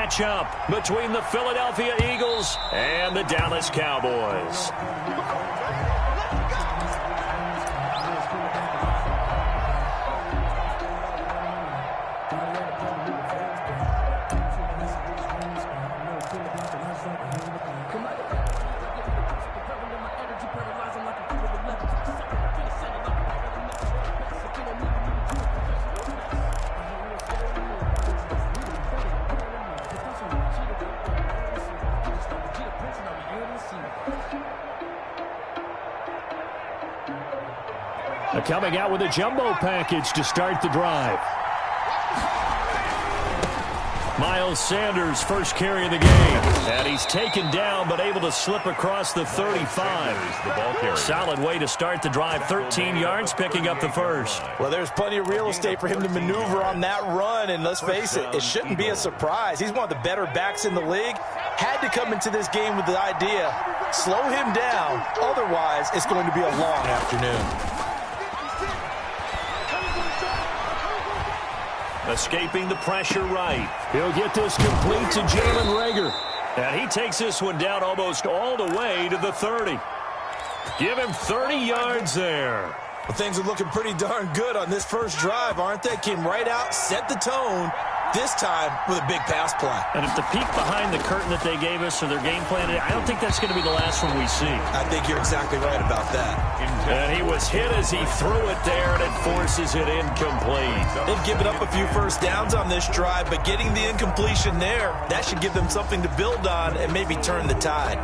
matchup between the Philadelphia Eagles and the Dallas Cowboys. Coming out with a jumbo package to start the drive. Miles Sanders, first carry of the game. And he's taken down, but able to slip across the 35. Solid way to start the drive. 13 yards, picking up the first. Well, there's plenty of real estate for him to maneuver on that run. And let's face it, it shouldn't be a surprise. He's one of the better backs in the league. Had to come into this game with the idea, slow him down. Otherwise, it's going to be a long afternoon. Escaping the pressure right. He'll get this complete to Jalen Reagor. And he takes this one down almost all the way to the 30. Give him 30 yards there. Well, things are looking pretty darn good on this first drive, aren't they? Came right out, set the tone, this time with a big pass play. And if the peek behind the curtain that they gave us or their game plan, I don't think that's going to be the last one we see. I think you're exactly right about that. And he was hit as he threw it there, and it forces it incomplete. They've given up a few first downs on this drive, but getting the incompletion there, that should give them something to build on and maybe turn the tide.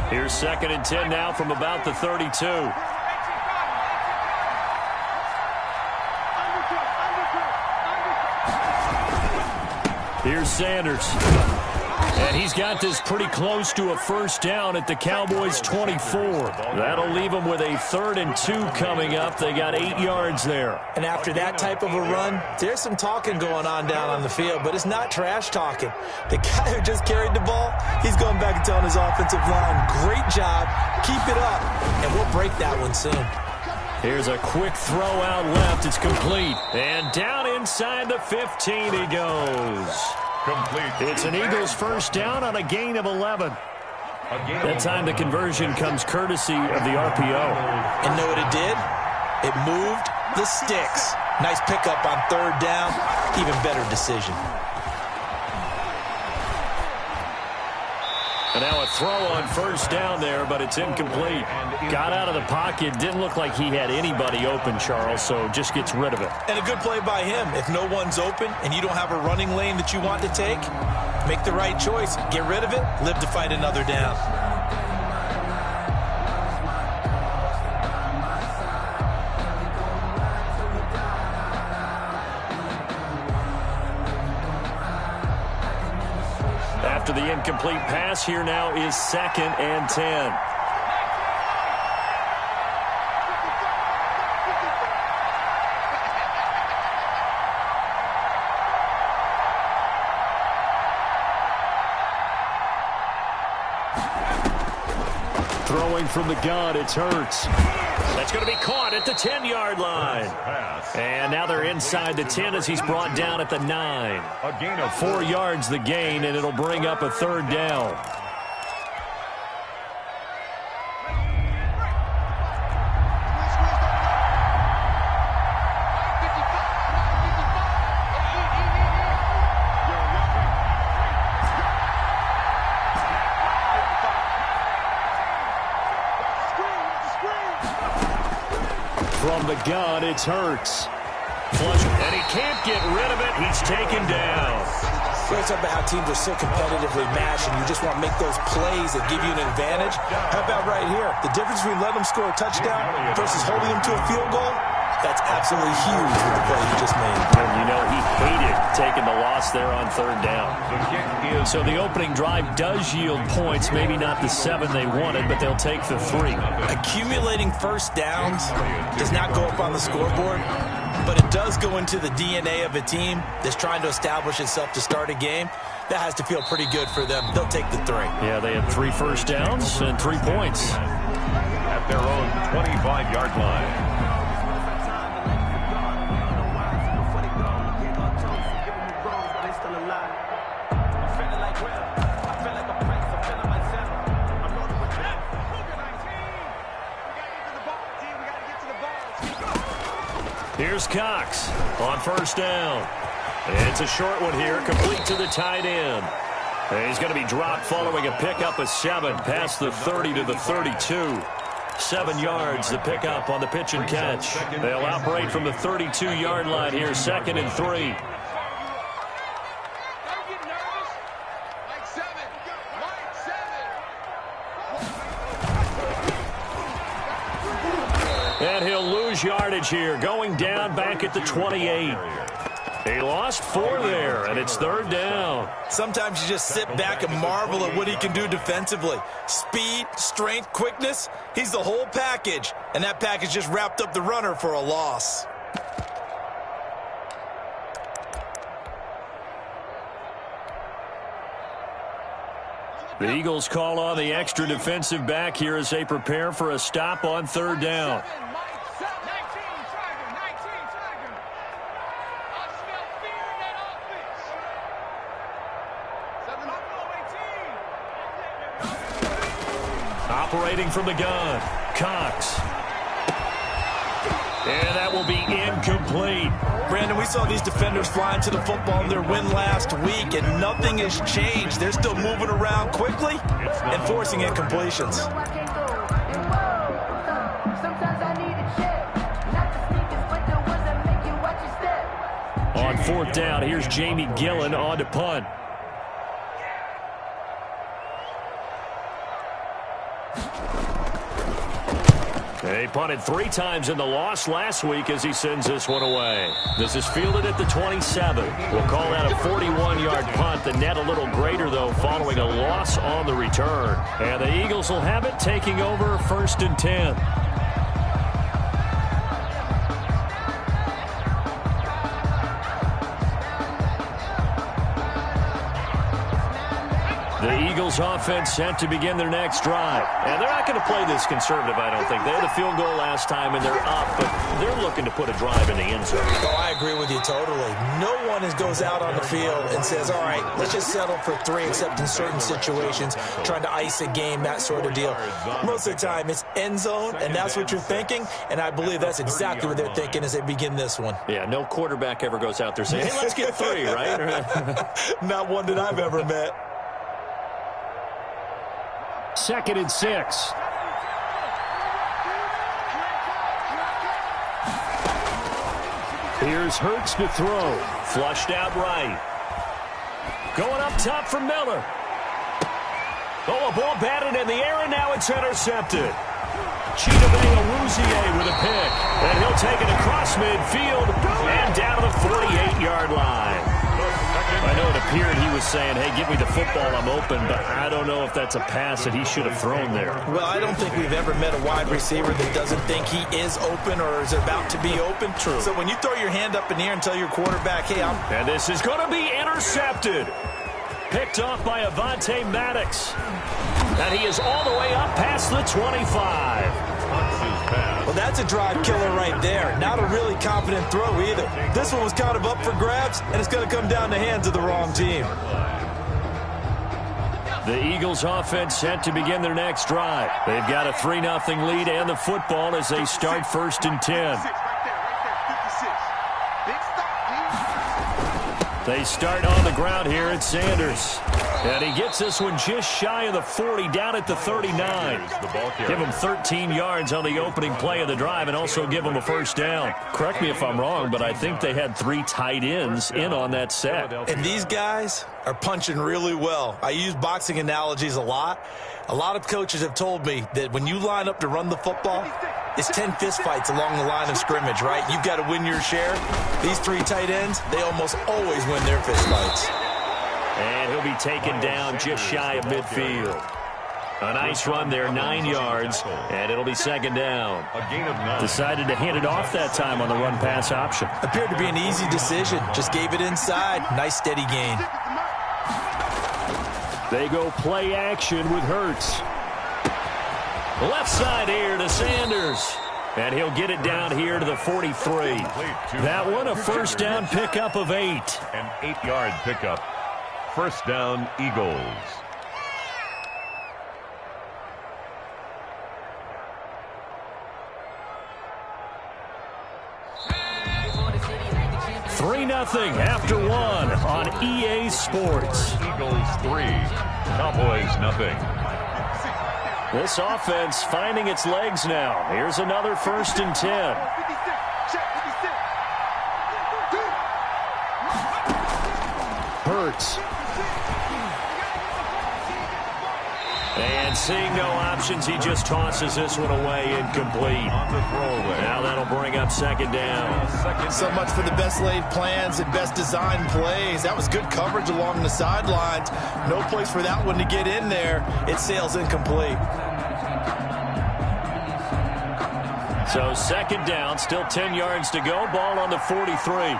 Here's 2nd and 10 now from about the 32. Here's Sanders. And he's got this pretty close to a first down at the Cowboys' 24. That'll leave them with a 3rd and 2 coming up. They got 8 yards there. And after that type of a run, there's some talking going on down on the field, but it's not trash talking. The guy who just carried the ball, he's going back and telling his offensive line, great job, keep it up, and we'll break that one soon. Here's a quick throw out left. It's complete. And down inside the 15 he goes. Complete. It's an Eagles first down on a gain of 11. That time the conversion comes courtesy of the RPO. And know what it did? It moved the sticks. Nice pickup on 3rd down. Even better decision. And now a throw on first down there, but it's incomplete. Got out of the pocket. Didn't look like he had anybody open, Charles, so just gets rid of it. And a good play by him. If no one's open and you don't have a running lane that you want to take, make the right choice. Get rid of it. Live to fight another down. After the incomplete pass, here now is 2nd and 10. Throwing from the gun, it's Hurts. That's going to be caught at the 10-yard line. And now they're inside the 10 as he's brought down at the 9. A gain of 4 yards the gain, and it'll bring up a 3rd down. From the gun, it's Hurts. Flush, and he can't get rid of it. He's taken down. Let's talk about how teams are so competitively matched, and you just want to make those plays that give you an advantage. How about right here? The difference between letting them score a touchdown versus holding them to a field goal, that's absolutely huge with the play you just made. And you know he hated taking the loss there on 3rd down. So the opening drive does yield points, maybe not the 7 they wanted, but they'll take the 3. Accumulating first downs does not go up on the scoreboard, but it does go into the DNA of a team that's trying to establish itself to start a game. That has to feel pretty good for them. They'll take the 3. Yeah, they had 3 first downs and 3 points. at their own 25-yard line. Here's Cox on first down. It's a short one here, complete to the tight end. And he's going to be dropped following a pickup of 7 past the 30 to the 32. 7 yards, the pickup on the pitch and catch. They'll operate from the 32-yard line here, 2nd and 3. And he'll lose yardage here, going down back at the 28. He lost 4 there, and it's 3rd down. Sometimes you just sit back and marvel at what he can do defensively. Speed, strength, quickness, he's the whole package. And that package just wrapped up the runner for a loss. The Eagles call on the extra defensive back here as they prepare for a stop on 3rd down. Operating from the gun, Cox. And that will be incomplete. Brandon, we saw these defenders flying to the football in their win last week, and nothing has changed. They're still moving around quickly and forcing incompletions. On 4th down, here's Jamie Gillen on to punt. They punted 3 times in the loss last week as he sends this one away. This is fielded at the 27. We'll call that a 41-yard punt. The net a little greater, though, following a loss on the return. And the Eagles will have it, taking over 1st and 10. The Eagles offense set to begin their next drive. And they're not going to play this conservative, I don't think. They had a field goal last time, and they're up, but they're looking to put a drive in the end zone. Oh, I agree with you totally. No one goes out on the field and says, all right, let's just settle for 3, except in certain situations, trying to ice a game, that sort of deal. Most of the time, it's end zone, and that's what you're thinking, and I believe that's exactly what they're thinking as they begin this one. Yeah, no quarterback ever goes out there saying, hey, let's get 3, right? Not one that I've ever met. 2nd and 6. Here's Hurts to throw. Flushed out right. Going up top for Miller. Oh, a ball batted in the air, and now it's intercepted. Chidobe with a pick. And he'll take it across midfield and down to the 48-yard line. I know it appeared he was saying, hey, give me the football, I'm open, but I don't know if that's a pass that he should have thrown there. Well, I don't think we've ever met a wide receiver that doesn't think he is open or is about to be open. True. So when you throw your hand up in the air and tell your quarterback, hey, And this is going to be intercepted. Picked off by Avonte Maddox. And he is all the way up past the 25. Well, that's a drive killer right there. Not a really confident throw either. This one was kind of up for grabs, and it's going to come down the hands of the wrong team. The Eagles offense set to begin their next drive. They've got a 3-0 lead and the football as they start 1st and 10. They start on the ground here at Sanders. And he gets this one just shy of the 40, down at the 39. Give him 13 yards on the opening play of the drive and also give him a 1st down. Correct me if I'm wrong, but I think they had 3 tight ends in on that set. And these guys are punching really well. I use boxing analogies a lot. A lot of coaches have told me that when you line up to run the football, it's 10 fistfights along the line of scrimmage, right? You've got to win your share. These 3 tight ends, they almost always win their fistfights. And he'll be taken down just shy of midfield. A nice run there, 9 yards, and it'll be 2nd down. Decided to hand it off that time on the run-pass option. Appeared to be an easy decision. Just gave it inside. Nice steady gain. They go play action with Hurts. Left side here to Sanders. And he'll get it down here to the 43. That one, a first down pickup of 8. An 8-yard pickup. First down, Eagles. Three 0 after one on EA Sports. Eagles 3, Cowboys 0. This offense finding its legs now. Here's another 1st and 10. Hurts. And seeing no options, he just tosses this one away, incomplete. On the throwaway. Now that'll bring up 2nd down. So much for the best laid plans and best designed plays. That was good coverage along the sidelines. No place for that one to get in there. It sails incomplete. So 2nd down, still 10 yards to go. Ball on the 43.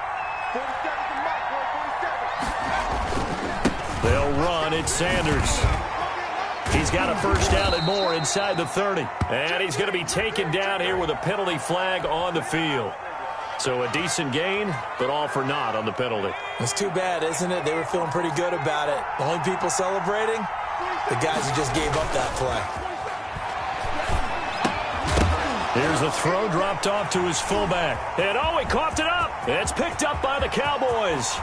They'll run. It's Sanders. He's got a first down and more inside the 30. And he's going to be taken down here with a penalty flag on the field. So a decent gain, but all for naught on the penalty. It's too bad, isn't it? They were feeling pretty good about it. The only people celebrating, the guys who just gave up that play. Here's a throw dropped off to his fullback. And oh, he coughed it up. It's picked up by the Cowboys.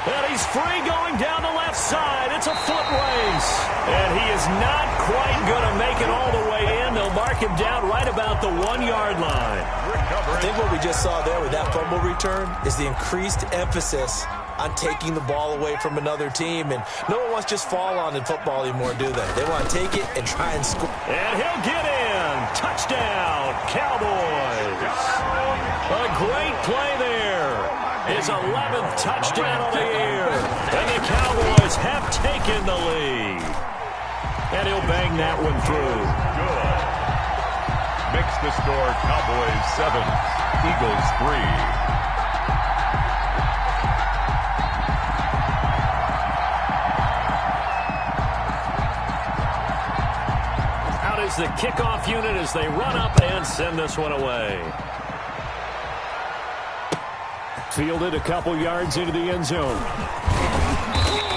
And he's free going down the left side. It's a foot race. And he is not quite going to make it all the way in. They'll mark him down right about the 1-yard line. I think what we just saw there with that fumble return is the increased emphasis on taking the ball away from another team. And no one wants to just fall on in football anymore, do they? They want to take it and try and score. And he'll get in. Touchdown, Cowboys. A great play there. His 11th touchdown of the year. And the Cowboys have taken the lead. And he'll bang that one through. Good. Makes the score Cowboys 7, Eagles 3. Out is the kickoff unit as they run up and send this one away. Fielded a couple yards into the end zone.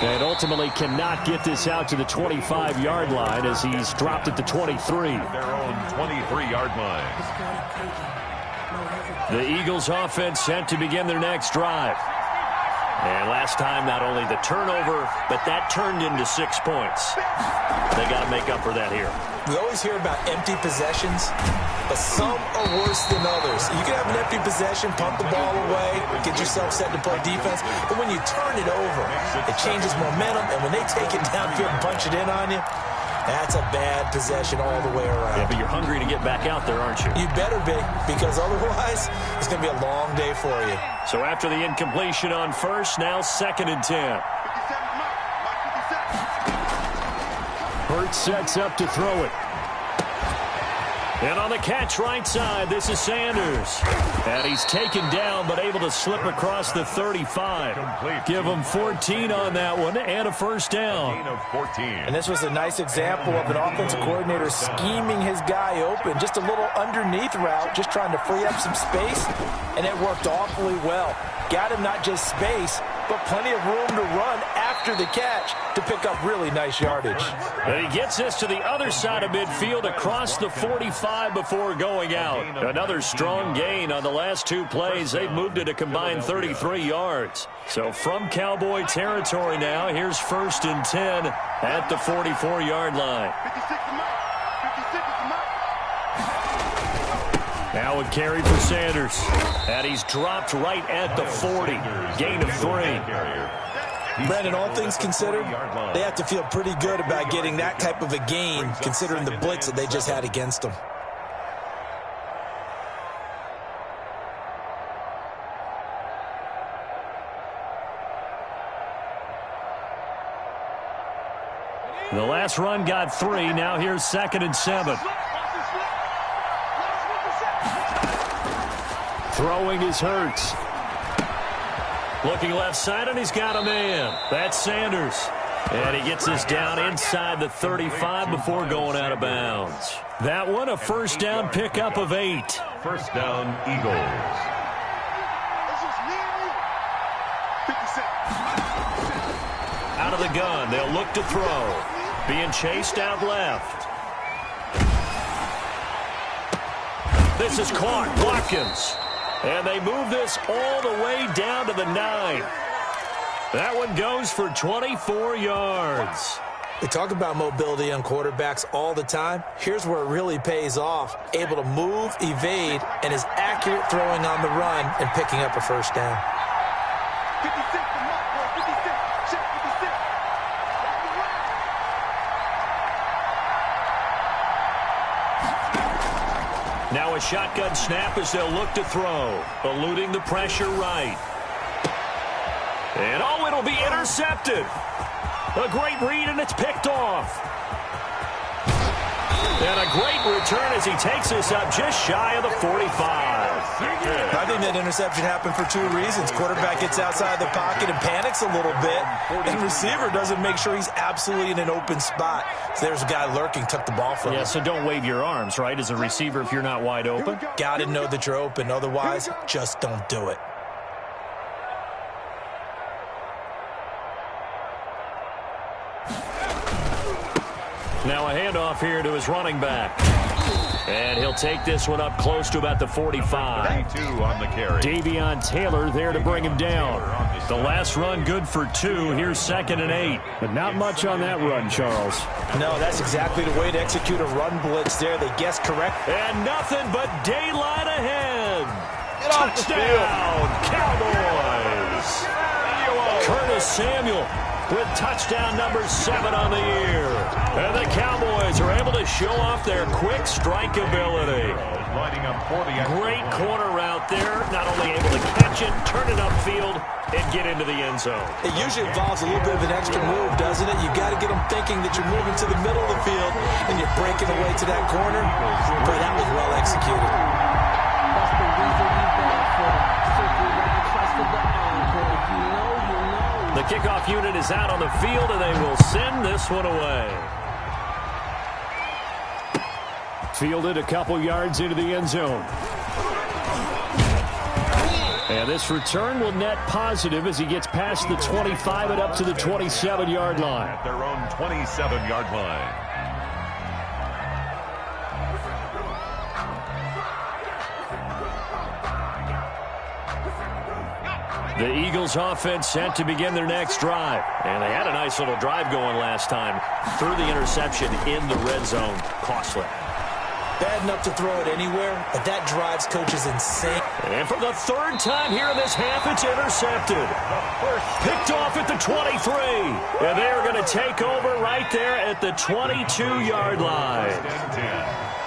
And ultimately cannot get this out to the 25-yard line as he's dropped at the 23. Their own 23-yard line. The Eagles offense set to begin their next drive. And last time, not only the turnover, but that turned into 6 points. They got to make up for that here. We always hear about empty possessions, but some are worse than others. You can have an empty possession, pump the ball away, get yourself set to play defense, but when you turn it over, it changes momentum, and when they take it downfield and punch it in on you, that's a bad possession all the way around. Yeah, but you're hungry to get back out there, aren't you? You better be, because otherwise, it's going to be a long day for you. So after the incompletion on first, now 2nd and 10. Hurts sets up to throw it. And on the catch right side, this is Sanders. And he's taken down, but able to slip across the 35. Complete. Give him 14 on that one and a first down. Gain of 14. And this was a nice example of an offensive coordinator scheming his guy open. Just a little underneath route, just trying to free up some space, and it worked awfully well. Got him not just space, but plenty of room to run after the catch to pick up really nice yardage. And he gets this to the other side of midfield across the 45 before going out. Another strong gain on the last 2 plays. They've moved it a combined 33 yards. So from Cowboy territory now, here's 1st and 10 at the 44-yard line. Now a carry for Sanders. And he's dropped right at the 40. Gain of 3. Brandon, all things considered, they have to feel pretty good about getting that type of a gain, considering the blitz that they just had against them. The last run got 3. Now here's 2nd and 7. Throwing is Hurts. Looking left side, and he's got a man. That's Sanders. And he gets us down inside the 35 before going out of bounds. That one, a first down pickup of 8. First down, Eagles. Out of the gun, they'll look to throw. Being chased out left. This is caught. Watkins. And they move this all the way down to the 9. That one goes for 24 yards. We talk about mobility on quarterbacks all the time. Here's where it really pays off. Able to move, evade, and is accurate throwing on the run and picking up a first down. Now a shotgun snap as they'll look to throw. Eluding the pressure right. And oh, it'll be intercepted. A great read, and it's picked off. And a great return as he takes this up just shy of the 45. I think that interception happened for 2 reasons. Quarterback gets outside the pocket and panics a little bit, and receiver doesn't make sure he's absolutely in an open spot. So there's a guy lurking, took the ball from him. Yeah, so don't wave your arms, right, as a receiver if you're not wide open? Got to know that you're open. Otherwise, just don't do it. Now a handoff here to his running back. And he'll take this one up close to about the 45. 22 on the carry. Davion Taylor there to bring him down. The last run good for 2. Here's 2nd and 8. But not much on that run, Charles. No, that's exactly the way to execute a run blitz there. They guessed correct. And nothing but daylight ahead. Touchdown, Cowboys. Curtis Samuel with touchdown number 7 on the year. And the Cowboys are able to show off their quick strike ability. Lining up for the Great corner route there. Not only able to catch it, turn it upfield, and get into the end zone. It usually involves a little bit of an extra move, doesn't it? You got to get them thinking that you're moving to the middle of the field and you're breaking away to that corner. Boy, that was well executed. That's the reason we bad for them. Simply never trusted the encore. If you know, you know. The kickoff unit is out on the field, and they will send this one away. Fielded a couple yards into the end zone. And this return will net positive as he gets past the 25 and up to the 27-yard line. At their own 27-yard line. The Eagles offense set to begin their next drive. And they had a nice little drive going last time. Threw the interception in the red zone. Costly. Bad enough to throw it anywhere, but that drives coaches insane. And for the 3rd time here in this half, it's intercepted. Picked off at the 23. And they are going to take over right there at the 22-yard line.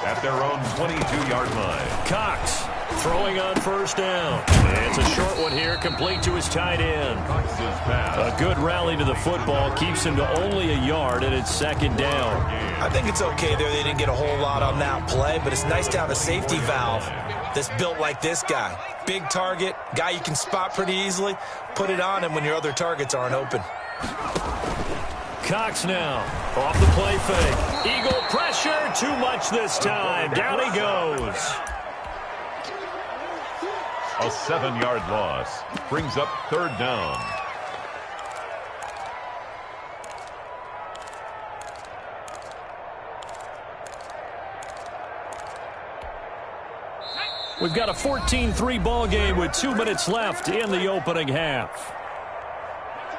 At their own 22-yard line. Cox throwing on first down. And it's a short one here, complete to his tight end. Cox's pass. A good rally to the football keeps him to only a yard, and it's 2nd down. I think it's okay there. They didn't get a whole lot on that play, but it's nice to have a safety valve that's built like this guy. Big target, guy you can spot pretty easily. Put it on him when your other targets aren't open. Cox now off the play fake. Eagle pressure, too much this time. Down he goes. A 7-yard loss brings up 3rd down. We've got a 14-3 ball game with 2 minutes left in the opening half.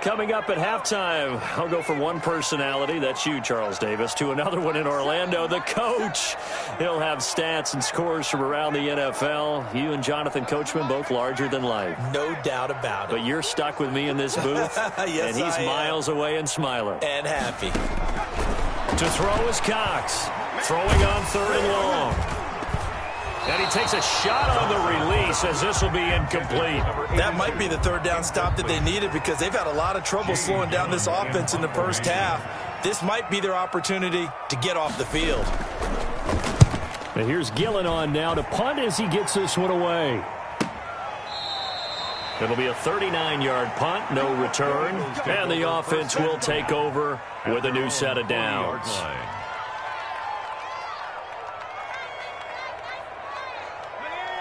Coming up at halftime, I'll go from one personality, that's you, Charles Davis, to another one in Orlando, the coach. He'll have stats and scores from around the NFL. You and Jonathan Coachman, both larger than life. No doubt about it. But you're stuck with me in this booth, yes, and he's miles away and smiling. And happy. To throw is Cox, throwing on 3rd and long. And he takes a shot on the release as this will be incomplete. That might be the 3rd down stop that they needed because they've had a lot of trouble slowing down this offense in the first half. This might be their opportunity to get off the field. And here's Gillen on now to punt as he gets this one away. It'll be a 39-yard punt, no return, and the offense will take over with a new set of downs.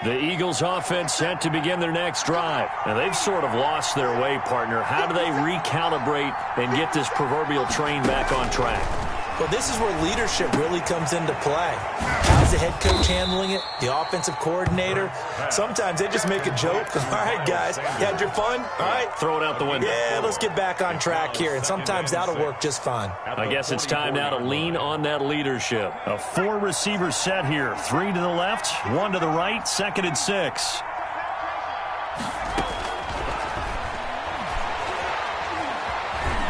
The Eagles offense set to begin their next drive. And they've sort of lost their way, partner. How do they recalibrate and get this proverbial train back on track? Well, this is where leadership really comes into play. How's the head coach handling it? The offensive coordinator? Sometimes they just make a joke. All right, guys, you had your fun? All right. Throw it out the window. Yeah, let's get back on track here. And sometimes that'll work just fine. I guess it's time now to lean on that leadership. A 4-receiver set here. 3 to the left, 1 to the right, 2nd and 6.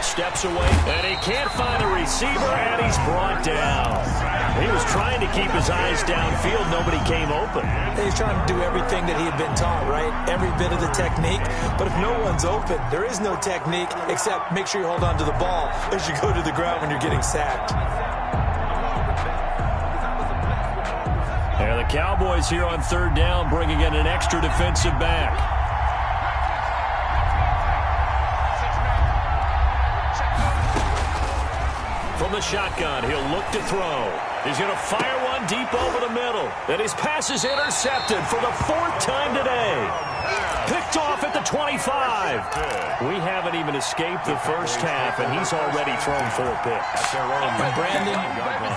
Steps away, and he can't find the receiver, and he's brought down. He was trying to keep his eyes downfield. Nobody came open. He's trying to do everything that he had been taught, right? Every bit of the technique. But if no one's open, there is no technique except make sure you hold on to the ball as you go to the ground when you're getting sacked. And the Cowboys here on 3rd down, bringing in an extra defensive back. From the shotgun, he'll look to throw. He's going to fire one deep over the middle. And his pass is intercepted for the 4th time today. Picked off at the 25. We haven't even escaped the first half, and he's already thrown 4 picks. And Brandon,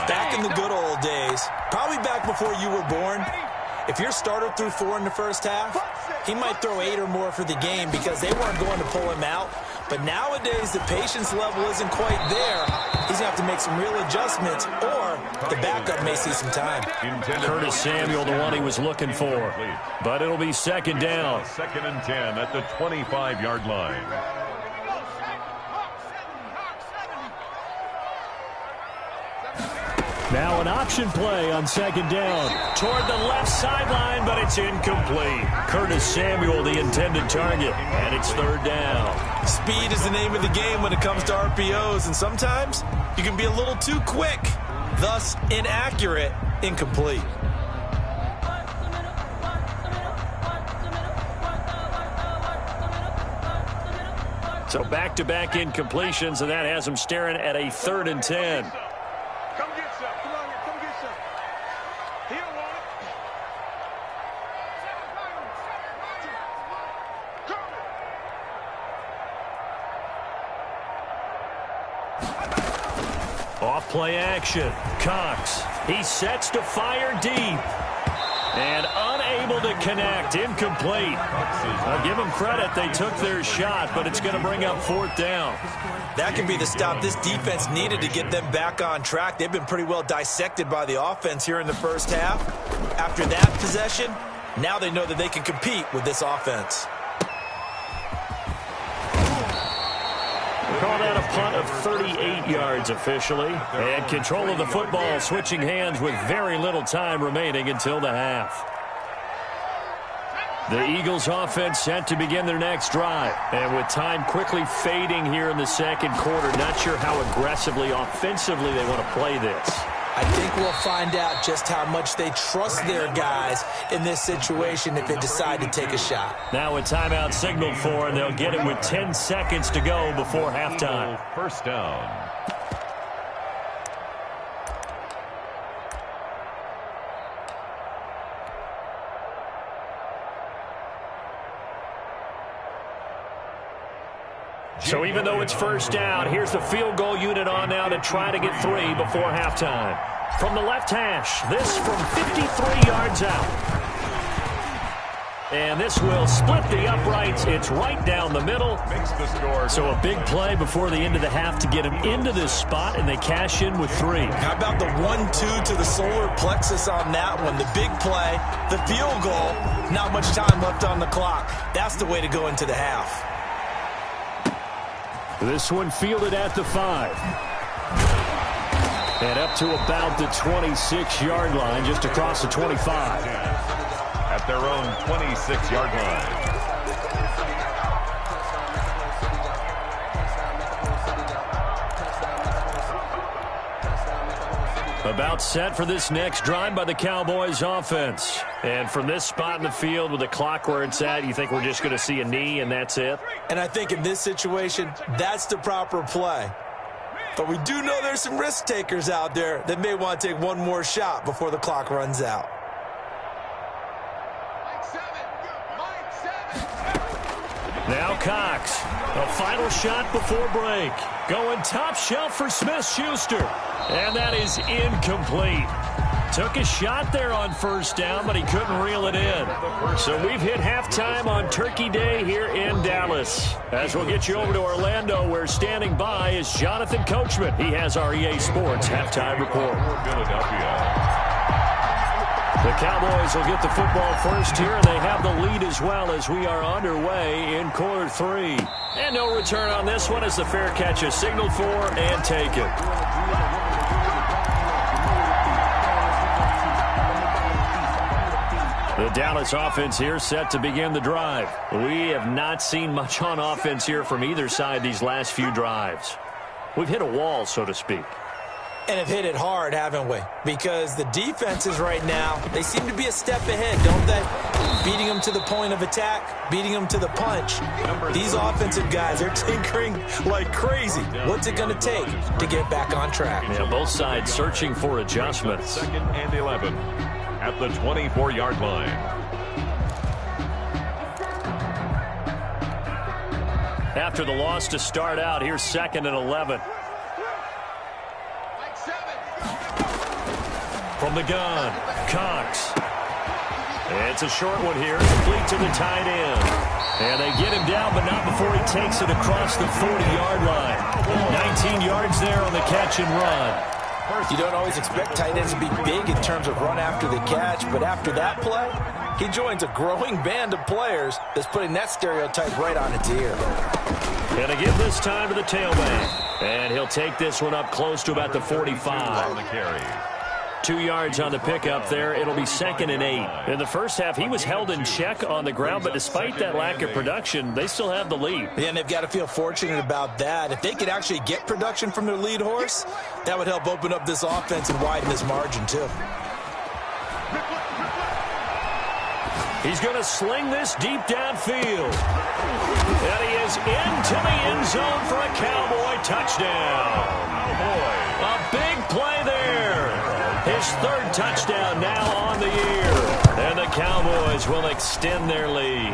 back in the good old days, probably back before you were born, if your starter threw 4 in the first half, he might throw 8 or more for the game because they weren't going to pull him out. But nowadays, the patience level isn't quite there. He's going to have to make some real adjustments, or the backup may see some time. Curtis Samuel, the one he was looking for. But it'll be 2nd down. 2nd and 10 at the 25-yard line. Now an option play on 2nd down. Toward the left sideline, but it's incomplete. Curtis Samuel, the intended target, and it's 3rd down. Speed is the name of the game when it comes to RPOs, and sometimes you can be a little too quick, thus inaccurate, incomplete. So back-to-back incompletions, and that has him staring at a 3rd and 10. Off play action. Cox. He sets to fire deep. And unable to connect. Incomplete. I'll give them credit. They took their shot, but it's going to bring up 4th down. That can be the stop this defense needed to get them back on track. They've been pretty well dissected by the offense here in the first half. After that possession, now they know that they can compete with this offense. Called out a punt of 38 yards officially. And control of the football switching hands with very little time remaining until the half. The Eagles offense set to begin their next drive. And with time quickly fading here in the 2nd quarter, not sure how aggressively, offensively they want to play this. I think we'll find out just how much they trust their guys in this situation if they decide to take a shot. Now a timeout signaled for, and they'll get it with 10 seconds to go before halftime. 1st down. So even though it's 1st down, here's the field goal unit on now to try to get 3 before halftime. From the left hash, this from 53 yards out. And this will split the uprights. It's right down the middle. Makes the score. So a big play before the end of the half to get him into this spot, and they cash in with 3. How about the 1-2 to the solar plexus on that one? The big play, the field goal, not much time left on the clock. That's the way to go into the half. This one fielded at the 5. And up to about the 26-yard line, just across the 25. At their own 26-yard line. A About set for this next drive by the Cowboys offense. And from this spot in the field with the clock where it's at, you think we're just going to see a knee and that's it? And I think in this situation, that's the proper play. But we do know there's some risk takers out there that may want to take one more shot before the clock runs out. Now Cox, a final shot before break. Going top shelf for Smith-Schuster. And that is incomplete. Took a shot there on first down, but he couldn't reel it in. So we've hit halftime on Turkey Day here in Dallas. As we'll get you over to Orlando, where standing by is Jonathan Coachman. He has our EA Sports halftime report. The Cowboys will get the football first here, and they have the lead as well as we are underway in quarter 3. And no return on this one as the fair catch is signaled for and taken. The Dallas offense here set to begin the drive. We have not seen much on offense here from either side these last few drives. We've hit a wall, so to speak. And have hit it hard, haven't we? Because the defenses right now, they seem to be a step ahead, don't they? Beating them to the point of attack, beating them to the punch. These offensive guys, they're tinkering like crazy. What's it going to take to get back on track? Yeah, both sides searching for adjustments. 2nd and 11 at the 24-yard line. After the loss to start out, here's 2nd and 11. From the gun, Cox. It's a short one here, complete to the tight end. And they get him down, but not before he takes it across the 40-yard line. 19 yards there on the catch and run. You don't always expect tight ends to be big in terms of run after the catch, but after that play, he joins a growing band of players that's putting that stereotype right on its ear. And to give this time to the tailback. And he'll take this one up close to about the 45. On the carry. 2 yards on the pickup there. It'll be 2nd and 8. In the first half, he was held in check on the ground, but despite that lack of production, they still have the lead. Yeah, and they've got to feel fortunate about that. If they could actually get production from their lead horse, that would help open up this offense and widen this margin, too. He's going to sling this deep downfield. And he is into the end zone for a Cowboy touchdown. A big play there. His 3rd touchdown now on the year. And the Cowboys will extend their lead.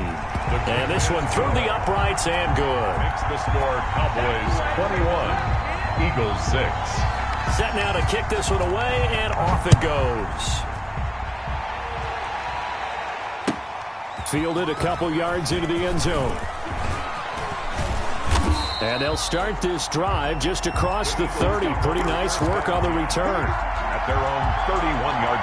And this one through the uprights and good. Makes the score Cowboys 21, Eagles 6. Set now to kick this one away, and off it goes. Fielded a couple yards into the end zone. And they'll start this drive just across the 30. Pretty nice work on the return. At their own 31-yard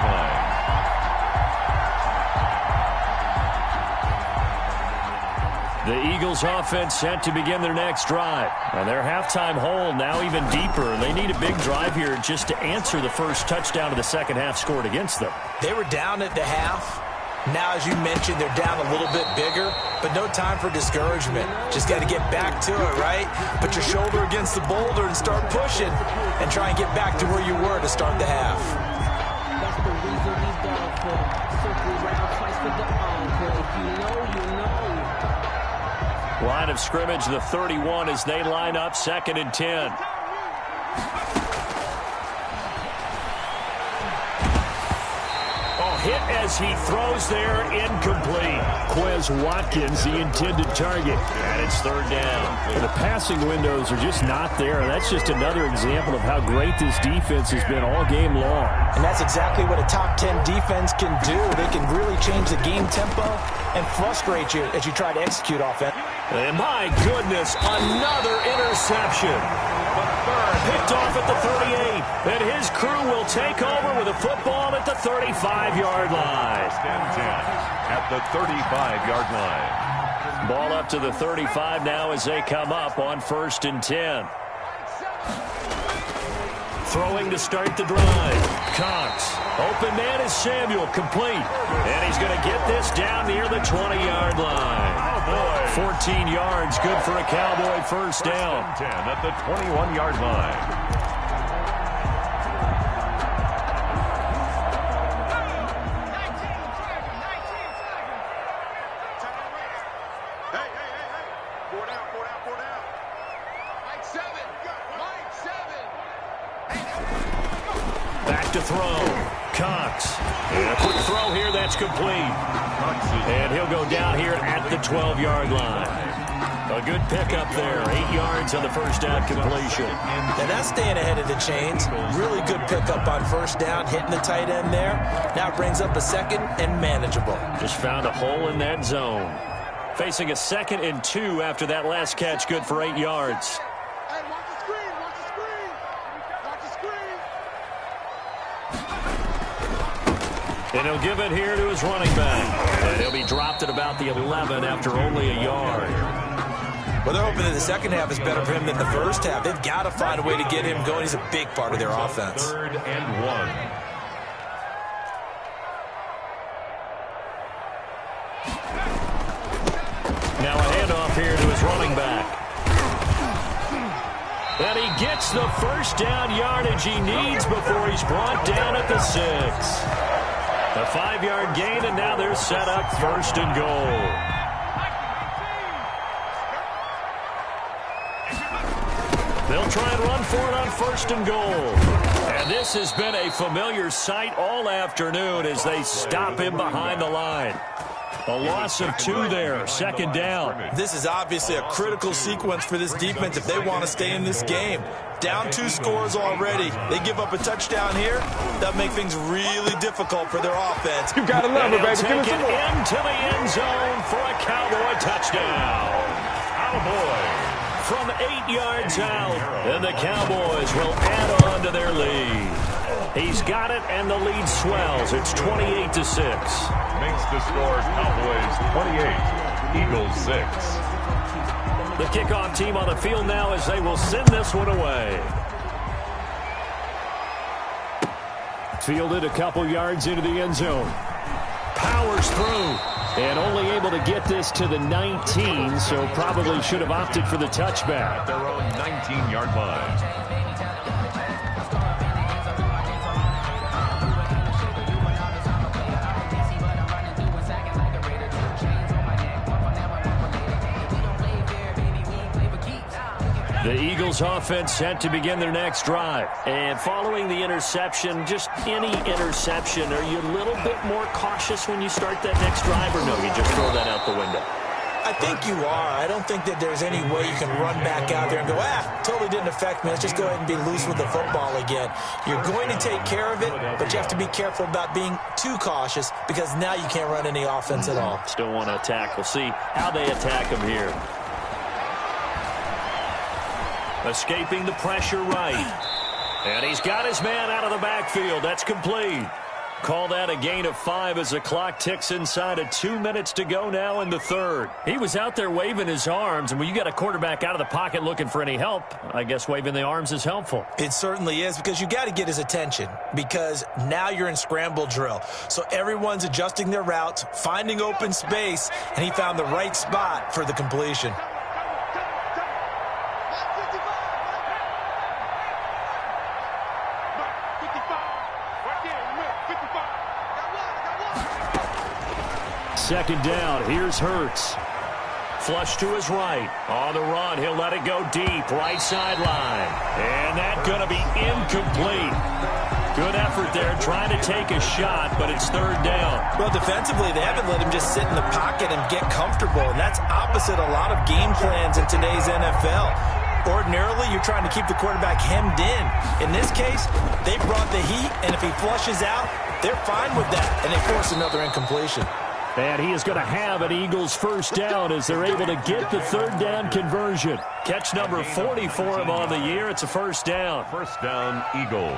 line. The Eagles offense set to begin their next drive. And their halftime hole now even deeper. They need a big drive here just to answer the first touchdown of the second half scored against them. They were down at the half. Now, as you mentioned, they're down a little bit bigger, but no time for discouragement. Just got to get back to it, right? Put your shoulder against the boulder and start pushing and try and get back to where you were to start the half. That's the reason we down for. Circle round twice for the encore. If you know, you know. Line of scrimmage, the 31 as they line up 2nd and 10. Hit as he throws there, incomplete. Quez Watkins, the intended target, and it's 3rd down. The passing windows are just not there. That's just another example of how great this defense has been all game long. And that's exactly what a top 10 defense can do. They can really change the game tempo and frustrate you as you try to execute offense. And my goodness, another interception. Picked off at the 38, and his crew will take over with a football at the 35-yard line. At the 35-yard line. Ball up to the 35 now as they come up on 1st and 10. Throwing to start the drive. Cox. Open man is Samuel, complete. And he's going to get this down near the 20-yard line. Oh, boy. 14 yards, good for a Cowboy first down. 10 at the 21-yard line. to throw. Cox. And a quick throw here. That's complete. And he'll go down here at the 12-yard line. A good pickup there. 8 yards on the first down completion. And that's staying ahead of the chains. Really good pickup on first down, hitting the tight end there. Now it brings up a second and manageable. Just found a hole in that zone. Facing a 2nd and 2 after that last catch, good for 8 yards. Hey, watch the screen, watch the screen. Watch the screen. And he'll give it here to his running back. And he'll be dropped at about the 11 after only a yard. Well, they're hoping that the second half is better for him than the first half. They've got to find a way to get him going. He's a big part of their offense. 3rd and 1. Now a handoff here to his running back. And he gets the first down yardage he needs before he's brought down at the 6. A 5-yard gain, and now they're set up 1st and goal. They'll try and run for it on 1st and goal. And this has been a familiar sight all afternoon as they stop him behind the line. A loss of 2 there, 2nd down. This is obviously a critical sequence for this defense if they want to stay in this game. Down 2 scores already. They give up a touchdown here. That'll make things really difficult for their offense. You got to love it, baby. Take it into the end zone for a Cowboy touchdown. Cowboys. From 8 yards out, and the Cowboys will add on to their lead. He's got it, and the lead swells. It's 28-6. Makes the score Cowboys 28, Eagles 6. The kickoff team on the field now as they will send this one away. Fielded a couple yards into the end zone. Powers through. And only able to get this to the 19, so probably should have opted for the touchback. Their own 19-yard line. The Eagles offense set to begin their next drive. And following the interception, just any interception, are you a little bit more cautious when you start that next drive, or no, you just throw that out the window? I think you are. I don't think that there's any way you can run back out there and go, totally didn't affect me. Let's just go ahead and be loose with the football again. You're going to take care of it, but you have to be careful about being too cautious because now you can't run any offense at all. Still want to attack. We'll see how they attack him here. Escaping the pressure right. And he's got his man out of the backfield. That's complete. Call that a gain of 5 as the clock ticks inside of 2 minutes to go now in the 3rd. He was out there waving his arms, and when you got a quarterback out of the pocket looking for any help, I guess waving the arms is helpful. It certainly is, because you got to get his attention, because now you're in scramble drill. So everyone's adjusting their routes, finding open space, and he found the right spot for the completion. Second down, here's Hurts. Flush to his right. On the run, he'll let it go deep, right sideline. And that's going to be incomplete. Good effort there, trying to take a shot, but it's 3rd down. Well, defensively, they haven't let him just sit in the pocket and get comfortable, and that's opposite a lot of game plans in today's NFL. Ordinarily, you're trying to keep the quarterback hemmed in. In this case, they brought the heat, and if he flushes out, they're fine with that, and they force another incompletion. And he is going to have an Eagles first down as they're able to get the 3rd down conversion. Catch number 40 for him on the year. It's a first down. First down, Eagles.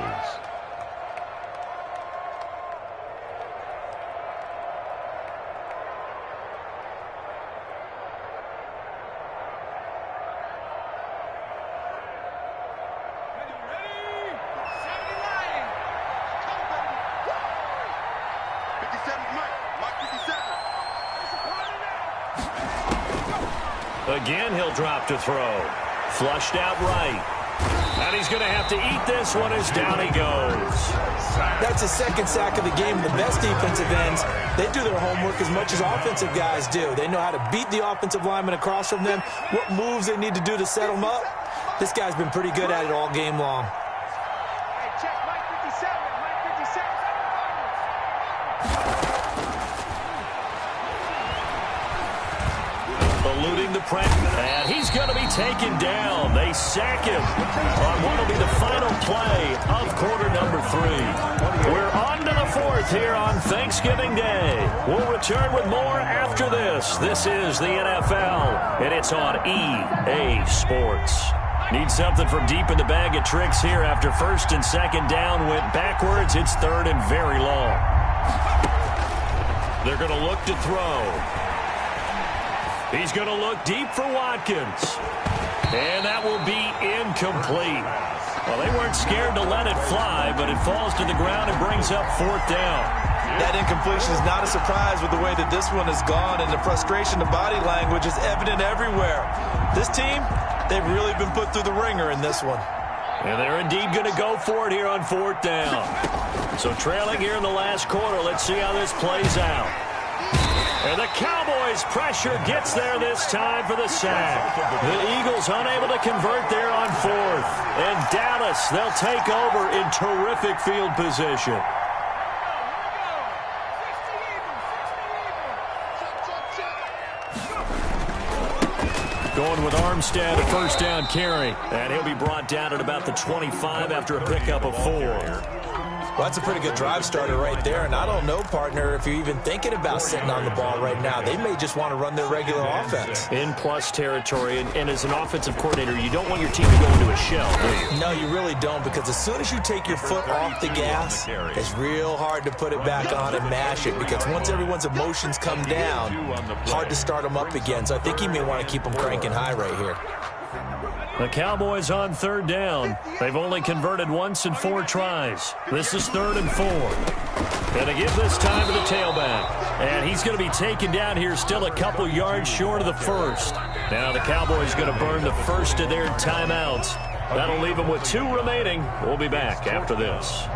Again, he'll drop to throw. Flushed out right. And he's going to have to eat this one as down he goes. That's his 2nd sack of the game. The best defensive ends, they do their homework as much as offensive guys do. They know how to beat the offensive lineman across from them, what moves they need to do to set them up. This guy's been pretty good at it all game long. Hey, check Mike 57, Mike eluding the pressure. And he's going to be taken down. They sack him on what will be the final play of quarter number 3. We're on to the 4th here on Thanksgiving Day. We'll return with more after this. This is the NFL, and it's on EA Sports. Need something from deep in the bag of tricks here after first and second down went backwards. It's third and very long. They're going to look to throw. He's going to look deep for Watkins. And that will be incomplete. Well, they weren't scared to let it fly, but it falls to the ground and brings up 4th down. That incompletion is not a surprise with the way that this one has gone, and the frustration of body language is evident everywhere. This team, they've really been put through the ringer in this one. And they're indeed going to go for it here on 4th down. So trailing here in the last quarter, let's see how this plays out. And the Cowboys' pressure gets there this time for the sack. The Eagles unable to convert there on 4th. And Dallas, they'll take over in terrific field position. Going with Armstead, a first down carry. And he'll be brought down at about the 25 after a pickup of 4. Well, that's a pretty good drive starter right there. And I don't know, partner, if you're even thinking about sitting on the ball right now. They may just want to run their regular offense. In plus territory. And as an offensive coordinator, you don't want your team to go into a shell, do you? No, you really don't, because as soon as you take your foot off the gas, it's real hard to put it back on and mash it, because once everyone's emotions come down, hard to start them up again. So I think he may want to keep them cranking high right here. The Cowboys on 3rd down. They've only converted once in 4 tries. This is 3rd and 4. And to give this time to the tailback. And he's going to be taken down here still a couple yards short of the 1st. Now the Cowboys going to burn the first of their timeouts. That'll leave them with 2 remaining. We'll be back after this.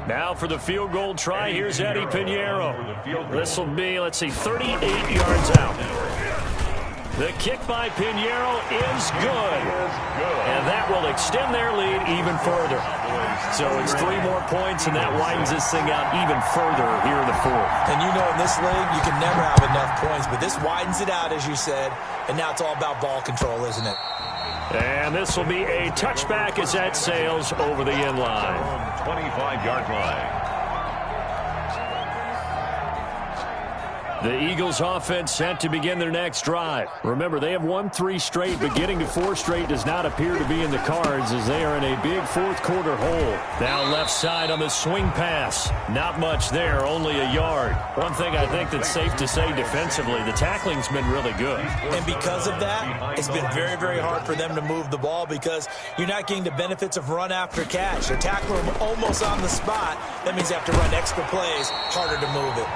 Now for the field goal try, here's Eddie Pinheiro. This will be, 38 yards out. The kick by Pinheiro is good. And that will extend their lead even further. So it's 3 more points, and that widens this thing out even further here in the 4th. And you know, in this league, you can never have enough points, but this widens it out, as you said, and now it's all about ball control, isn't it? And this will be a touchback as that sails over the end line. 25-yard line. The Eagles offense set to begin their next drive. Remember, they have won 3 straight, but getting to 4 straight does not appear to be in the cards as they are in a big 4th quarter hole. Now left side on the swing pass. Not much there, only a yard. One thing I think that's safe to say defensively, the tackling's been really good. And because of that, it's been very, very hard for them to move the ball because you're not getting the benefits of run after catch. They're tackling them almost on the spot. That means you have to run extra plays, harder to move it.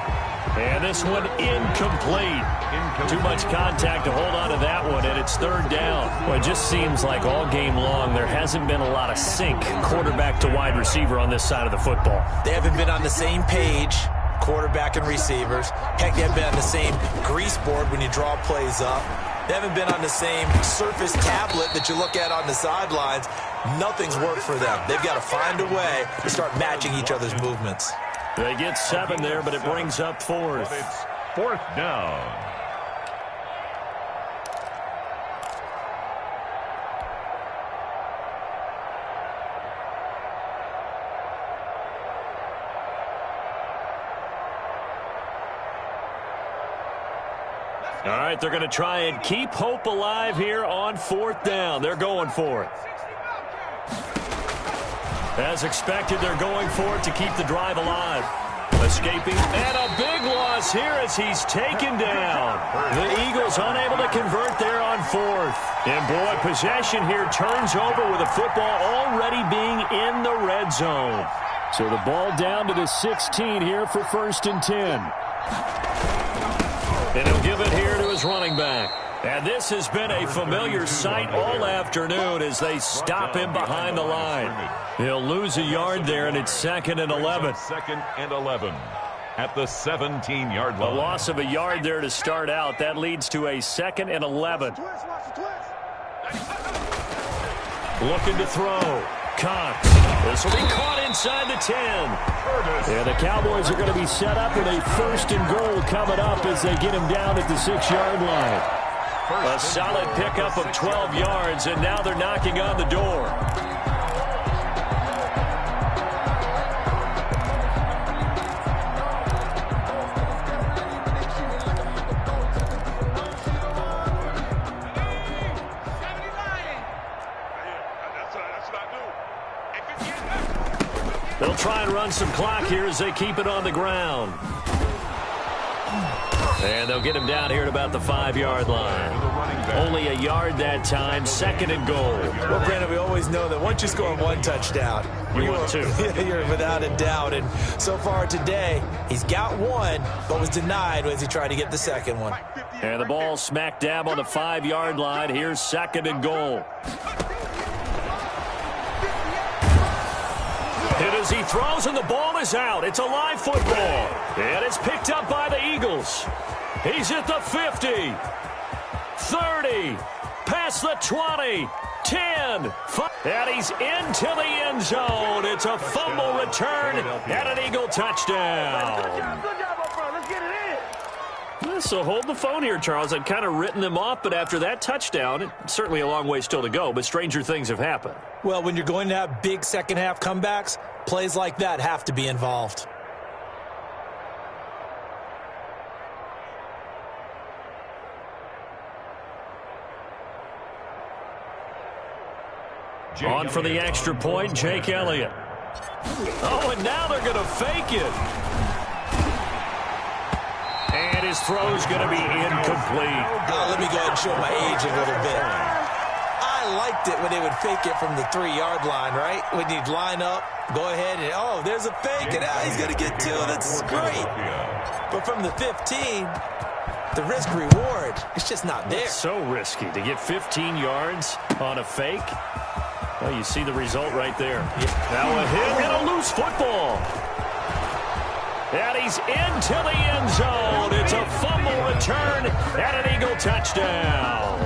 And this one incomplete. Too much contact to hold on to that one, and it's 3rd down. Well, it just seems like all game long there hasn't been a lot of sync quarterback to wide receiver on this side of the football. They haven't been on the same page, quarterback and receivers. Heck, they haven't been on the same grease board when you draw plays up. They haven't been on the same surface tablet that you look at on the sidelines. Nothing's worked for them. They've got to find a way to start matching each other's movements. They get 7 there, but it brings up 4th. It's 4th down. All right, they're going to try and keep hope alive here on 4th down. They're going for it. As expected, they're going for it to keep the drive alive. Escaping, and a big loss here as he's taken down. The Eagles unable to convert there on 4th. And boy, possession here turns over with the football already being in the red zone. So the ball down to the 16 here for 1st and 10. And he'll give it here to his running back. And this has been a familiar sight all afternoon as they stop him behind the line. He'll lose a yard there, and it's 2nd and 11. 2nd and 11 at the 17-yard line. A loss of a yard there to start out. That leads to a 2nd and 11. Looking to throw. Cox. This will be caught inside the 10. Yeah, the Cowboys are going to be set up with a 1st and goal coming up as they get him down at the 6-yard line. A solid pickup of 12 yards, and now they're knocking on the door. They'll try and run some clock here as they keep it on the ground. And they'll get him down here at about the 5-yard line. Only a yard that time, 2nd and goal. Well, Brandon, we always know that once you score 1 touchdown, You win 2. You're without a doubt. And so far today, he's got 1, but was denied as he tried to get the 2nd one. And the ball smack dab on the 5-yard line. Here's 2nd and goal. Hit as he throws, and the ball is out. It's a live football. And it's picked up by the Eagles. He's at the 50, 30, past the 20, 10, 5, and he's into the end zone. It's a fumble return and an Eagle touchdown. Good job up front. Let's get it in. So hold the phone here, Charles. I'd kind of written them off, but after that touchdown, it's certainly a long way still to go, but stranger things have happened. Well, when you're going to have big second-half comebacks, plays like that have to be involved. On for the extra point, Jake Elliott. Oh, and now they're going to fake it. And his throw's going to be incomplete. Let me go ahead and show my age a little bit. I liked it when they would fake it from the 3-yard line, right? When you'd line up, go ahead and, oh, there's a fake, and he's going to get 2. That's great. But from the 15, the risk-reward, it's just not there. It's so risky to get 15 yards on a fake. Well, you see the result right there. Now a hit and a loose football. And he's into the end zone. It's a fumble return and an Eagle touchdown.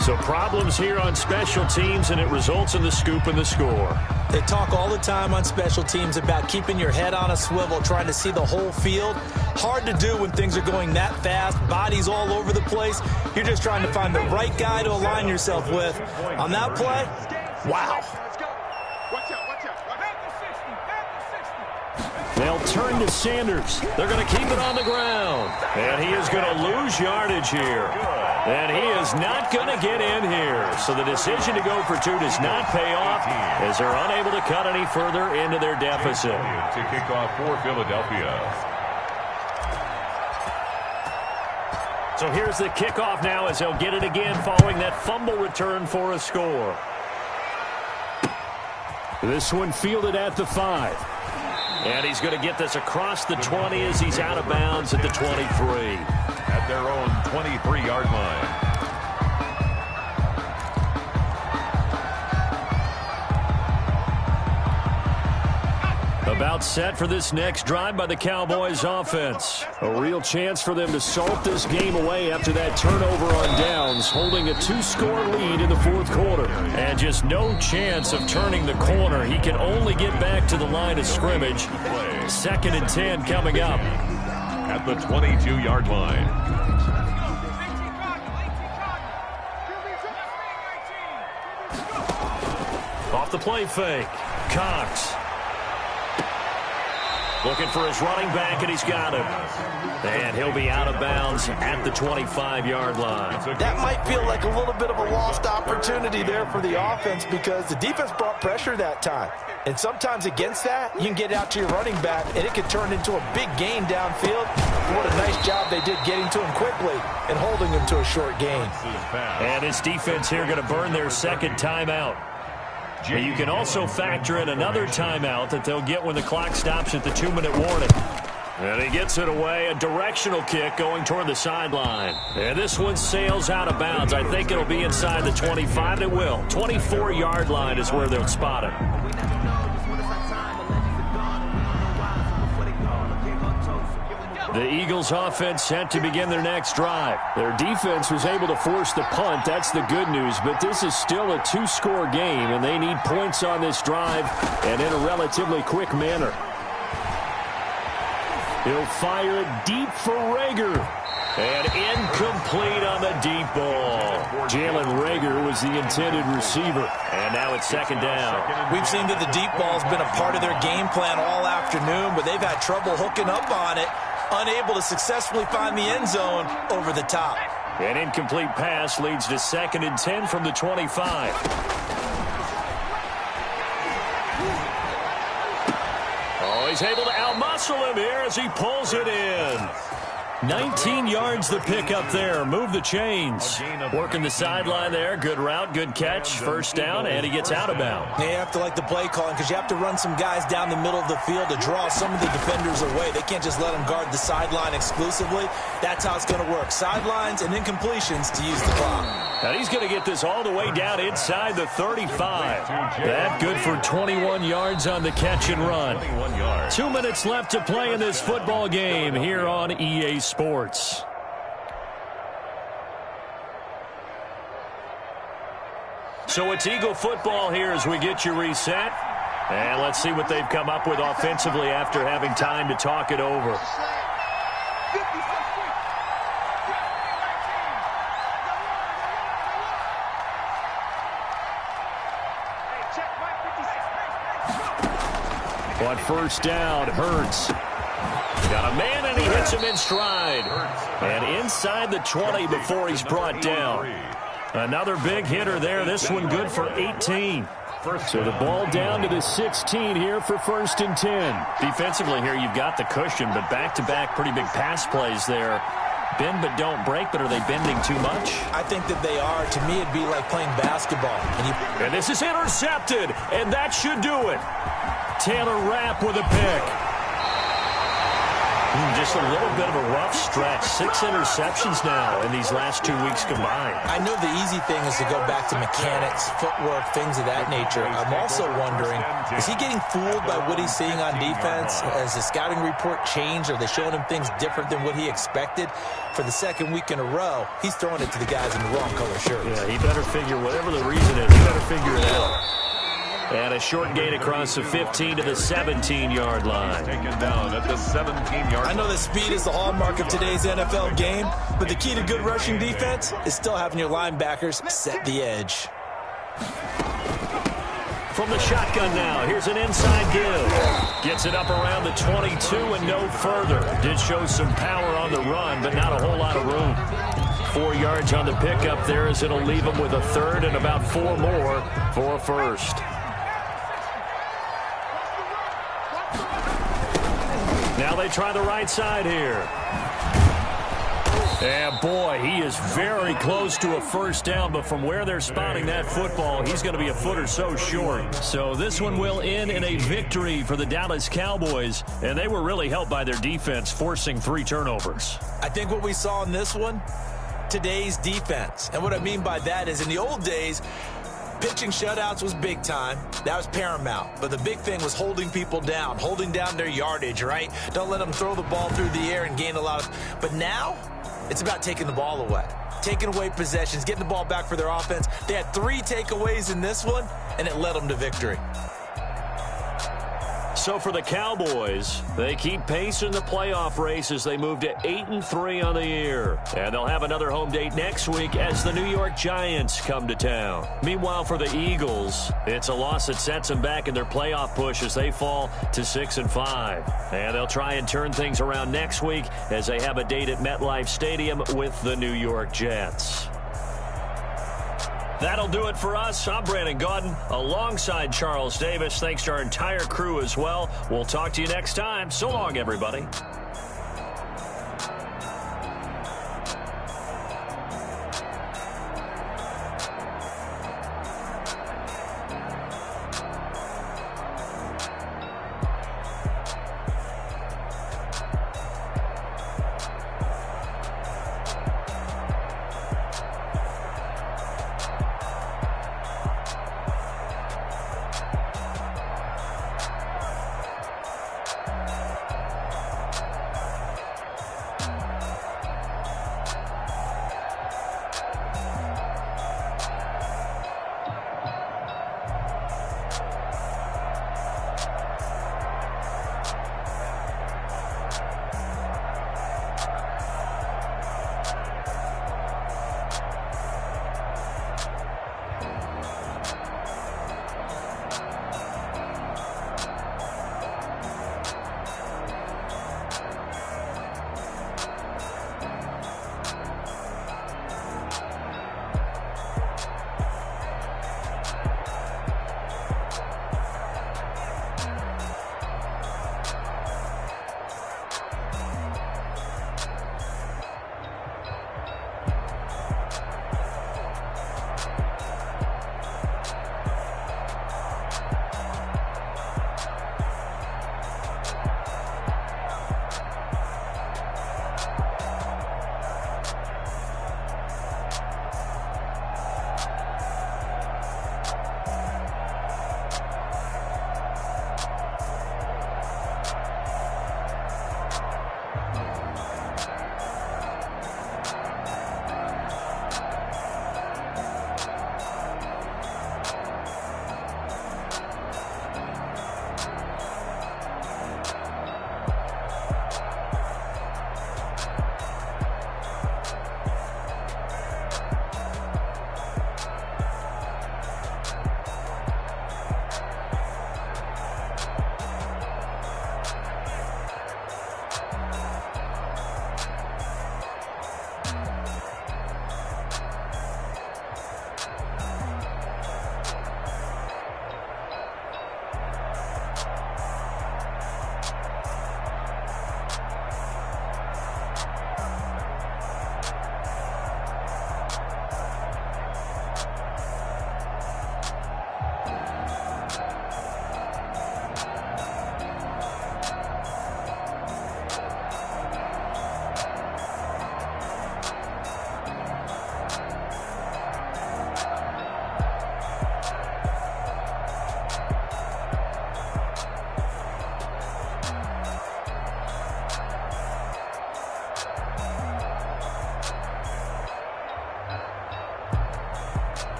So problems here on special teams, and it results in the scoop and the score. They talk all the time on special teams about keeping your head on a swivel, trying to see the whole field. Hard to do when things are going that fast, bodies all over the place. You're just trying to find the right guy to align yourself with. On that play, wow. They'll turn to Sanders. They're going to keep it on the ground. And he is going to lose yardage here. And he is not going to get in here. So the decision to go for 2 does not pay off as they're unable to cut any further into their deficit. To kick off for Philadelphia. So here's the kickoff now as they'll get it again following that fumble return for a score. This one fielded at the 5. And he's going to get this across the 20 as he's out of bounds at the 23. At their own 23-yard line. About set for this next drive by the Cowboys offense. A real chance for them to salt this game away after that turnover on downs, holding a 2-score lead in the 4th quarter. And just no chance of turning the corner. He can only get back to the line of scrimmage. 2nd and 10 coming up. At the 22-yard line. Off the play fake. Cox. Looking for his running back, and he's got him. And he'll be out of bounds at the 25-yard line. That might feel like a little bit of a lost opportunity there for the offense because the defense brought pressure that time. And sometimes against that, you can get out to your running back, and it could turn into a big gain downfield. What a nice job they did getting to him quickly and holding him to a short gain. And his defense here going to burn their 2nd timeout. But you can also factor in another timeout that they'll get when the clock stops at the 2-minute warning. And he gets it away, a directional kick going toward the sideline. And this one sails out of bounds. I think it'll be inside the 25, and it will. 24-yard line is where they'll spot it. The Eagles offense set to begin their next drive. Their defense was able to force the punt. That's the good news. But this is still a two-score game, and they need points on this drive and in a relatively quick manner. He'll fire it deep for Rager. And incomplete on the deep ball. Jalen Rager was the intended receiver. And now it's second down. We've seen that the deep ball's been a part of their game plan all afternoon, but they've had trouble hooking up on it, unable to successfully find the end zone over the top. An incomplete pass leads to 2nd and 10 from the 25. Oh, he's able to outmuscle him here as he pulls it in. 19 yards the pick up there. Move the chains. Working the sideline there. Good route, good catch. First down, and he gets out of bounds. You have to like the play calling because you have to run some guys down the middle of the field to draw some of the defenders away. They can't just let them guard the sideline exclusively. That's how it's going to work. Sidelines and incompletions to use the clock. And he's going to get this all the way down inside the 35. That good for 21 yards on the catch and run. 2 minutes left to play in this football game here on EA Sports. So it's Eagle football here as we get you reset. And let's see what they've come up with offensively after having time to talk it over. On first down, Hurts. Got a man, and he hits him in stride. And inside the 20 before he's brought down. Another big hitter there. This one good for 18. So the ball down to the 16 here for 1st and 10. Defensively here, you've got the cushion, but back-to-back pretty big pass plays there. Bend but don't break, but are they bending too much? I think that they are. To me, it'd be like playing basketball. And this is intercepted, and that should do it. Taylor Rapp with a pick. Just a little bit of a rough stretch. 6 interceptions now in these last 2 weeks combined. I know the easy thing is to go back to mechanics, footwork, things of that nature. I'm also wondering, is he getting fooled by what he's seeing on defense? Has the scouting report changed? Are they showing him things different than what he expected? For the 2nd week in a row, he's throwing it to the guys in the wrong color shirts. Yeah, he better figure, whatever the reason is, he better figure it out. And a short gain across the 15 to the 17-yard line. Taken down at the 17-yard line. I know that speed is the hallmark of today's NFL game, but the key to good rushing defense is still having your linebackers set the edge. From the shotgun now, here's an inside give. Gets it up around the 22 and no further. Did show some power on the run, but not a whole lot of room. 4 yards on the pickup there as it'll leave him with a 3rd and about 4 more for a 1st. Now they try the right side here. And boy, he is very close to a 1st down, but from where they're spotting that football, he's going to be a foot or so short. So this one will end in a victory for the Dallas Cowboys, and they were really helped by their defense forcing 3 turnovers. I think what we saw in this one, today's defense. And what I mean by that is in the old days, pitching shutouts was big time. That was paramount. But the big thing was holding people down, holding down their yardage, right? Don't let them throw the ball through the air and gain a lot of... But now, it's about taking the ball away. Taking away possessions, getting the ball back for their offense. They had 3 takeaways in this one, and it led them to victory. So for the Cowboys, they keep pace in the playoff race as they move to 8-3 on the year. And they'll have another home date next week as the New York Giants come to town. Meanwhile, for the Eagles, it's a loss that sets them back in their playoff push as they fall to 6-5. And they'll try and turn things around next week as they have a date at MetLife Stadium with the New York Jets. That'll do it for us. I'm Brandon Gaudin alongside Charles Davis. Thanks to our entire crew as well. We'll talk to you next time. So long, everybody.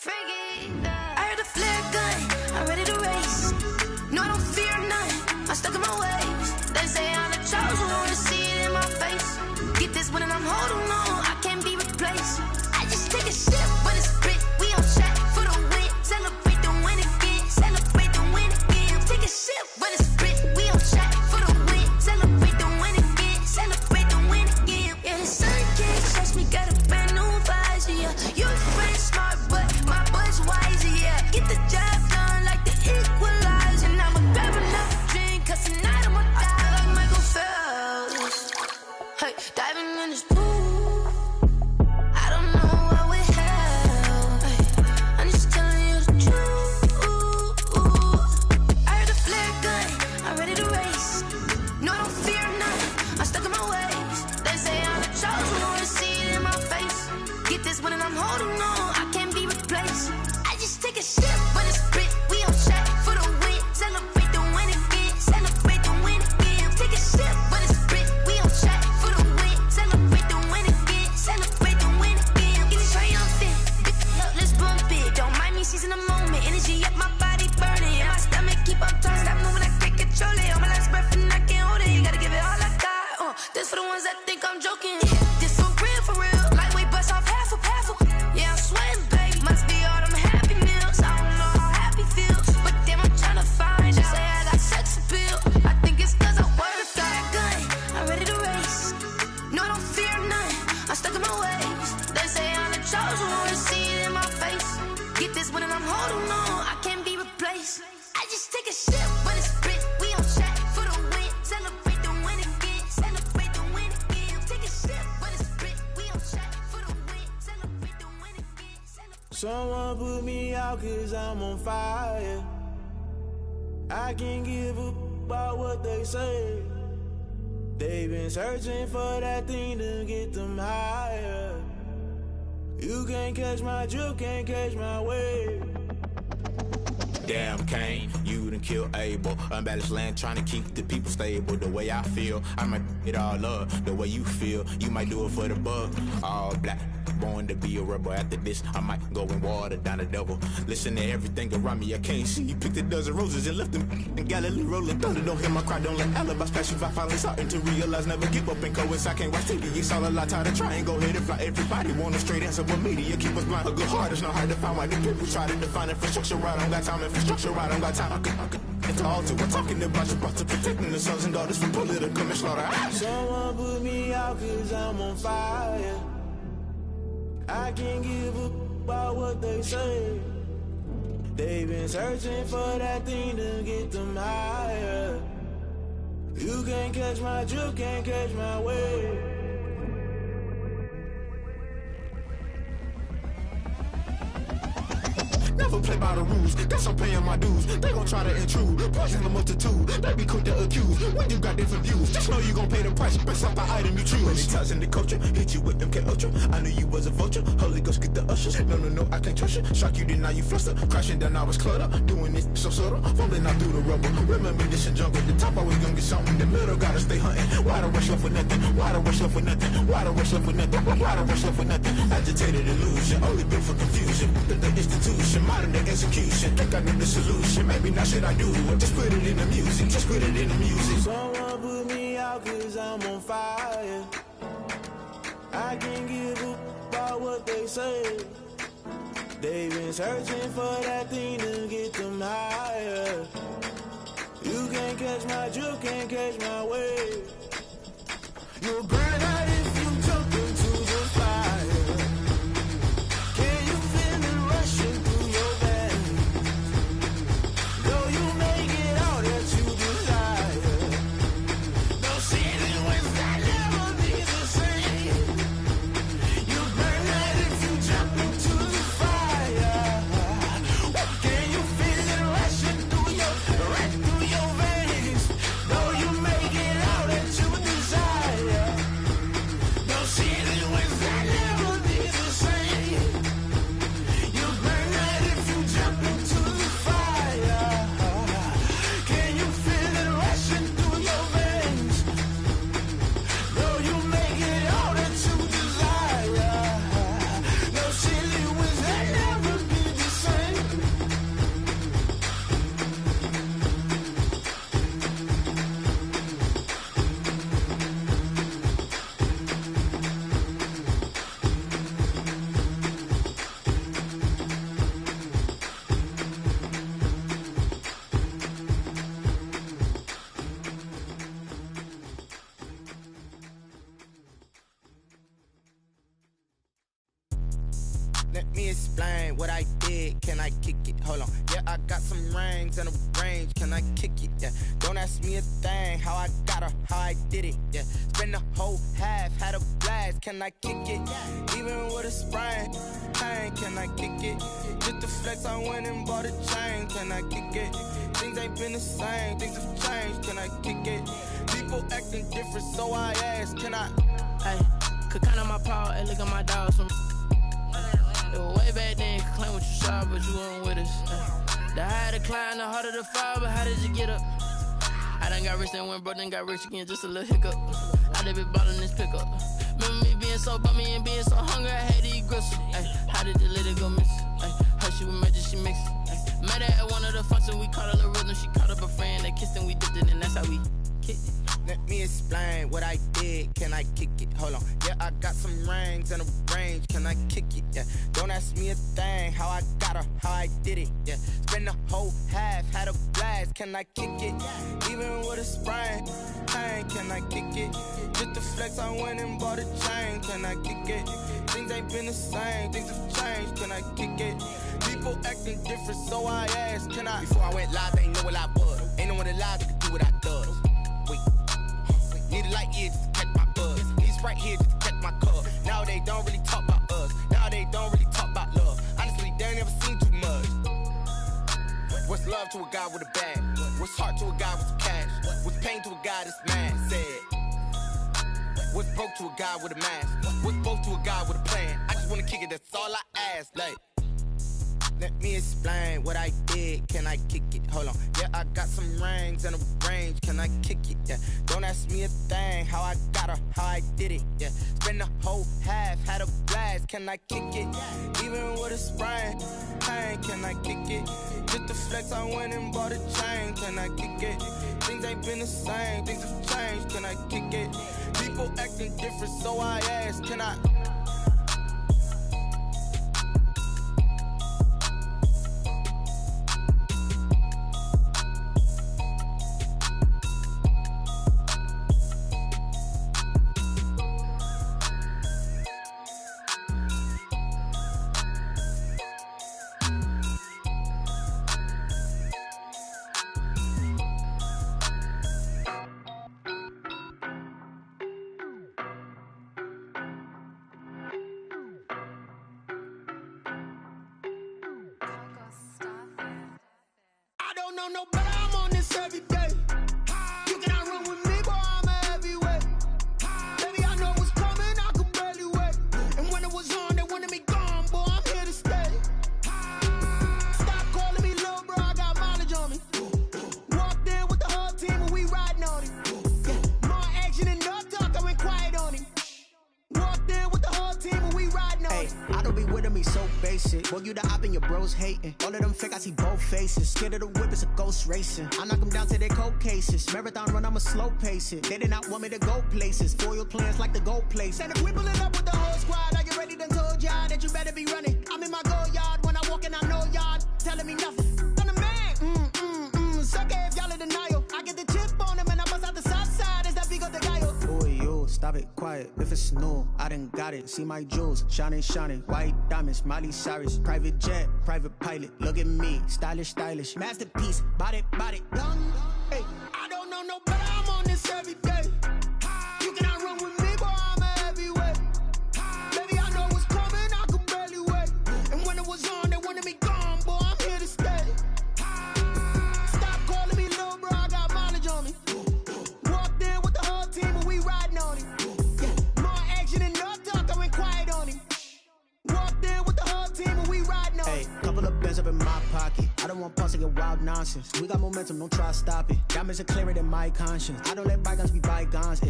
I heard the flare gun, I'm ready to race. No, I don't fear none, I'm stuck in my ways. They say I'm the chosen one, to see it in my face. Get this one and I'm holding on, I can't be replaced. I just take a sip when it's spit, we on track for the win. Celebrate the win again, celebrate the win again. Take a sip when it's spit, we on track for the win. Celebrate the win again, celebrate the win again. Yeah, the sun can't touch me, got a brand new visor, yeah. You're friend smart, but my bud's wiser, yeah. Get the job done like the equalizer. Now I'ma grab another drink, cause tonight I'ma die like Michael Phelps. Hey, diving in this pool, I don't know what we have. Hey, I'm just telling you the truth. I heard the flare gun, I'm ready to race. No, I don't fear none, I'm stuck in my ways. They say I'm the chosen one, to see it in my face. Get this one and I'm holding on, I can't be replaced. I just take a sip when it's spit, we on track for the win. Celebrate the win again, celebrate the win again. Take a sip when it's spit, we on track for the win. Celebrate the win again, celebrate the win again. Get it triumphant, look, let's bump it. Don't mind me seizing the moment, energy up my body burning. And my stomach keep on turning, stop moving, I can't control it. On my last breath and I can't hold it, you gotta give it all I got. This for the ones that think I'm joking. This for real, lightweight bust off half a. Yeah, I'm sweating, baby, must be all them happy meals. I don't know how happy feels, but damn, I'm trying to find out. Say I got sex appeal, I think it's cause I wear a fire gun. I'm ready to race, no, I don't fear none, I'm stuck in my ways. They say I'm the chosen one, to see it in my face. Get this one and I'm holding on, I can't be replaced. I just take a sip when it's spit, we on track for the win. Celebrate the win again, celebrate the win again. Take a sip when it's spit, we on track for the win. Celebrate the win again, celebrate. Someone put me out cause I'm on fire. I can't give up about what they say. They've been searching for that thing to get them higher. You can't catch my drift, can't catch my wave. Damn, Kane, you done killed Abel. Unbalanced land, trying to keep the people stable. The way I feel, I might it all up. The way you feel, you might do it for the buck. All black, born to be a rebel. After this, I might go and water down the devil. Listen to everything around me, I can't see. You picked a dozen roses and left them in Galilee rolling thunder. Don't hear my cry, don't let alibis pass you. I finally starting to realize, never give up and coincide. Can't watch TV, it's all a lot. Tired of trying, go ahead and fly. Everybody want a straight answer, but media keep us blind. A good heart is not hard to find. Why the people try to define infrastructure right? I don't got time, infrastructure right, I don't got time. It's all to we're talking about you, about to protecting the sons and daughters from political manslaughter. Someone put me out cause I'm on fire. I can't give up about what they say. They've been searching for that thing to get them higher. You can't catch my drift, can't catch my wave. Never play by the rules, guess I'm paying my dues. They gon' try to intrude, poison the multitude. They be quick to accuse, when you got different views. Just know you gon' pay the price, based off the item you choose. Many times in the culture, hit you with them K-Ultra. I knew you was a vulture, Holy Ghost get the ushers. No, I can't trust you. Shock you, then now you fluster. Crashing down, I was cluttered. Doing this so subtle, fumbling out through the rubble. Remember this in jungle, the top always gonna get something. The middle gotta stay hunting. Why the rush left with nothing? Why the rush left with nothing? Why the rush left with nothing? Why the rush left with nothing? Agitated illusion, only built for confusion. The institution, modern day execution. Think I knew the solution, maybe now should I do it? Just put it in the music, just put it in the music. Someone put me out cause I'm on fire. I can't give up about what they say. They've been searching for that thing to get them higher. You can't catch my drift, can't catch my wave. You'll burn out if you jump into the fire. Can you feel it rushing through your veins? Though you make it all that you desire. No ceiling when that never be the same. You burn out if you jump into the fire. Can you feel it rushing through your veins? Though you make it all that you desire. Let me explain what I did. Can I kick it? Hold on. Yeah, I got some rings and a range. Can I kick it? Yeah. Don't ask me a thing. How I got her, how I did it. Yeah. Spend the whole half, had a blast. Can I kick it? Even with a sprain. Pain, can I kick it? Just to flex, I went and bought a chain. Can I kick it? Things ain't been the same. Things have changed. Can I kick it? People acting different, so I ask. Can I? Hey, could count on my power and look at my dogs from. Way back then, you could claim what you saw, but you weren't with us. The higher the climb, the harder the fall, but how did you get up? I done got rich, then went broke, then got rich again, just a little hiccup. I done been ballin' this pickup. Remember me being so bummy and being so hungry, I had to eat gristle. Ay, how did you let it go miss? Ay, how she was magic, she mixed. Met her at one of the functions, we caught a little rhythm, she caught up a friend, they kissed and we dipped it, and that's how we kicked it. Let me explain what I did. Can I kick it? Hold on. Yeah, I got some rings and a range. Can I kick it? Yeah. Don't ask me a thing. How I got her, how I did it. Yeah. Spend the whole half, had a blast. Can I kick it? Even with a sprain. Pain, can I kick it? Just to flex, I went and bought a chain. Can I kick it? Things ain't been the same. Things have changed. Can I kick it? People acting different, so I asked. Can I? Before I went live, they ain't know what I was. Ain't no one alive that could do what I does. Wait. Need a light year just to catch my buzz. Need Sprite here just to catch my cup. Now they don't really talk about us. Now they don't really talk about love. Honestly, they ain't never seen too much. What's love to a guy with a bag? What's heart to a guy with some cash? What's pain to a guy that's mad? Said. What's broke to a guy with a mask? What's both to a guy with a plan? I just wanna kick it, that's all I ask. Like, let me explain what I did. Can I kick it? Hold on. Yeah, I got some rings and a range. Can I kick it? Yeah. Don't ask me a thing. How I got her, how I did it. Yeah. Spend the whole half, had a blast. Can I kick it? Even with a sprain. Pain, can I kick it? Just to flex, I went and bought a chain. Can I kick it? Things ain't been the same. Things have changed. Can I kick it? People acting different, so I ask. Can I? Scared of the whip, it's a ghost racing. I knock them down to their cold cases. Marathon run, I'ma slow pace it. They did not want me to go places. Foil plans like the gold place. And if we pulling up with the whole squad, I get ready done told y'all that you better be running. I'm in my go yard when I walk in, I know y'all telling me nothing. I'm the man, sucker if y'all in denial. I get the chip on them and I bust out the south side. Is that big of the guy? Boy, yo, stop it, quiet. If it's new, I done got it. See my jewels, shining, shining. White diamonds, Miley Cyrus. Private jet, private pilot. Look at me, stylish, stylish. Masterpiece, body, young. Hey, I don't know no better. I'm on this every day. You cannot run with me, boy. I'm a heavyweight. Baby, I know what's coming. I could barely wait. And when it was on, they wanted me gone, boy. I'm here to stay. Stop calling me little bro. I got mileage on me. Walked in with the whole team and we riding on him. Yeah. More action and no talk. I went quiet on him. Walked in with the whole team and we riding on him. Couple of bands up in my pocket. I don't want pulse to get wild nonsense. We got momentum, don't try to stop it. Diamonds are clearer than my conscience. I don't let bygones be bygones.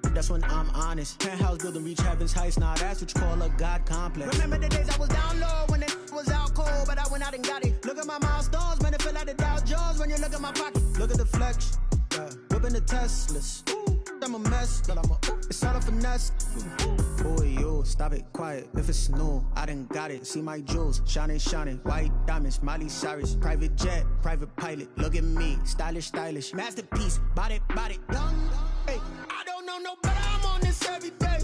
That's when I'm honest. Penthouse building, reach heaven's heights. Nah, that's what you call a God complex. Remember the days I was down low when it was out cold, but I went out and got it. Look at my milestones, man, it feel like the Dow Jones when you look at my pocket. Look at the flex, whipping the Teslas. I'm a mess, but it's all a finesse. Boy, yo, stop it, quiet. If it's new, I done got it. See my jewels, shining, shining. White diamonds, Miley Cyrus. Private jet, private pilot. Look at me, stylish, stylish. Masterpiece, body, young. Hey, I don't know no better. I'm on this every day.